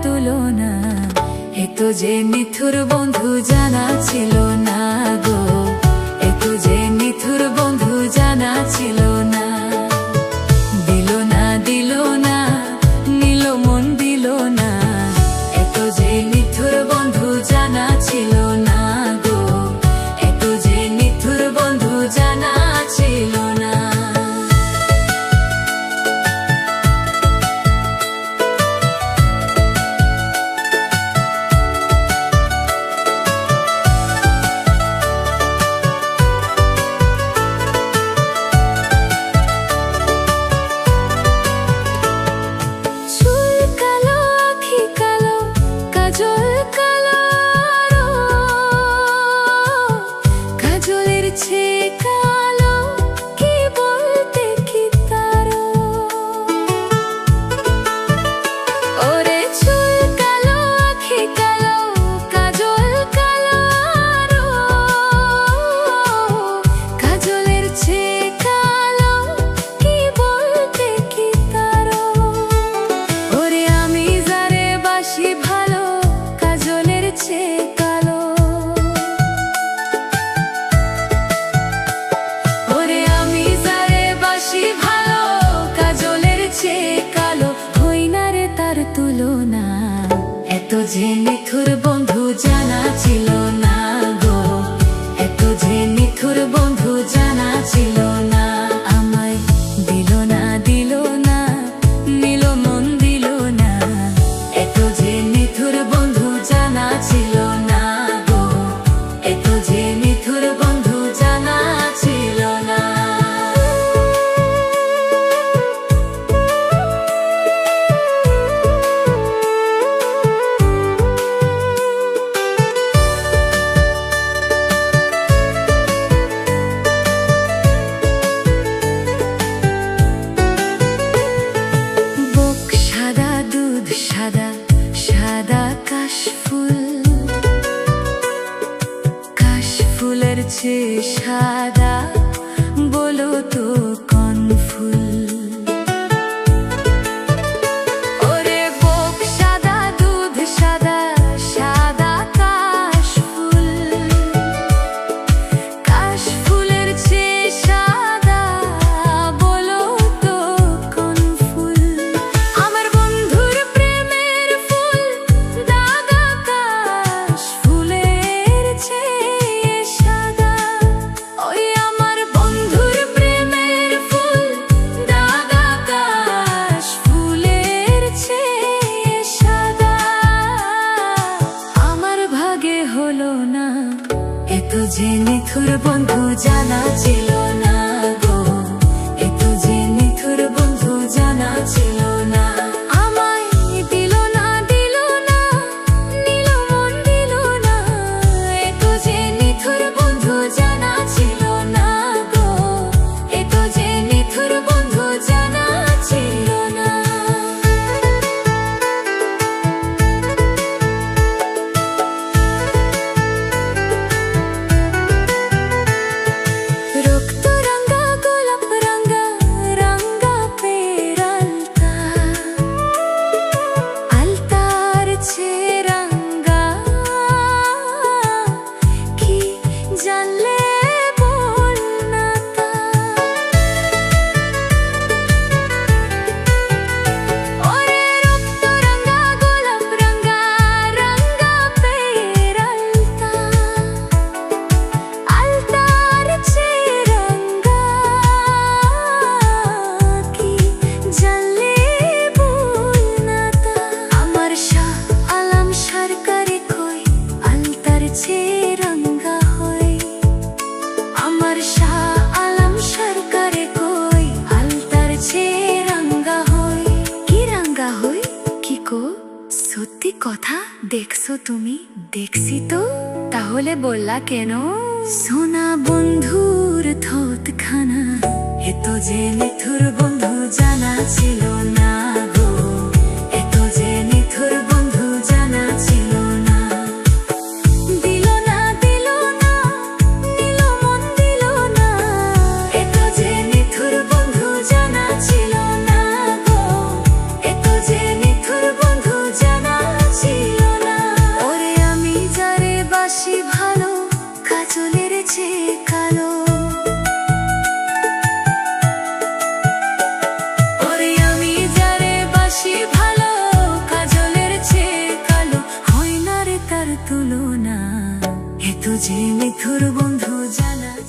তুলনা। এত যে নিথুর বন্ধু জানা ছিল না গো, এত যে নিথুর বন্ধু জানা ছিল না। দিল না দিল না, নিল মন দিল না, এত যে নিথুর বন্ধু জানা ছিল না গো, এত যে নিথুর বন্ধু জানা ছিল না। তুলনা। এত যে নিথুর বন্ধু জানা ছিল না গো, এত যে নিথুর বন্ধু জানা ছিল না। আমায় দিল না দিল না, নিল মন দিল না, এত যে নিথুর বন্ধু জানা ছিল না গো, এত যে নিথুর বন্ধু জানা ছিল না। সাদা সাদা কাশফুল, কাশফুলের চেয়ে সাদা বলো তো কোন ফুল? ওরে বুক সাদা দুধ সাদা সাদা কাশফুল, কাশফুলের চেয়ে সাদা বলো তো কোন ফুল? আমার বন্ধুর প্রেমের ফুল দাগা কাশফুলের চেয়ে সাদা। ওই আমার বন্ধুর প্রেমের ফুল দাগা কাশফুলের চেয়ে সাদা। আমার ভাগে হলো না, এত যে নিথুর বন্ধু জানা ছিল না গো, এত যে নিথুর বন্ধু জানা ছিল না। আমায় দিল না দিল না, নিল মন দিল না, এত যে নিথুর বন্ধু জানা ছিল না গো, এত যে নিথুর বন্ধু জানা ছিল না। রক্ত রঙা গোলাপ রঙা রঙা পেরালতা, আলতার ছে রঙা কি জানলে বল না তা। ওরে রক্ত রঙা গোলাপ রঙা রঙা পেরালতা, আলতার ছে রঙা কি জানলে বল না তা। আমার শাহ আলম সরকারে কই আলতার ছে রঙা হই, আমার শাহ আলম সরকারে কই আলতার ছে রঙা হই। কি রঙা হই কি কো? সত্যি কথা দেখছো তুমি? দেখছি তো, তাহলে বললা কেন? সোনা বন্ধুর থোত খানা, এত যে নিথুর বন্ধু জানা ছিল না গো, এত যে নিথুর বন্ধু জানা ছিল না। দিল না দিল না, নিল মন দিল না, এত যে নিথুর বন্ধু জানা ছিল না গো, এত যে নিথুর বন্ধু জানা তুলনা, হে তুঝে মিথুর বন্ধু জানা।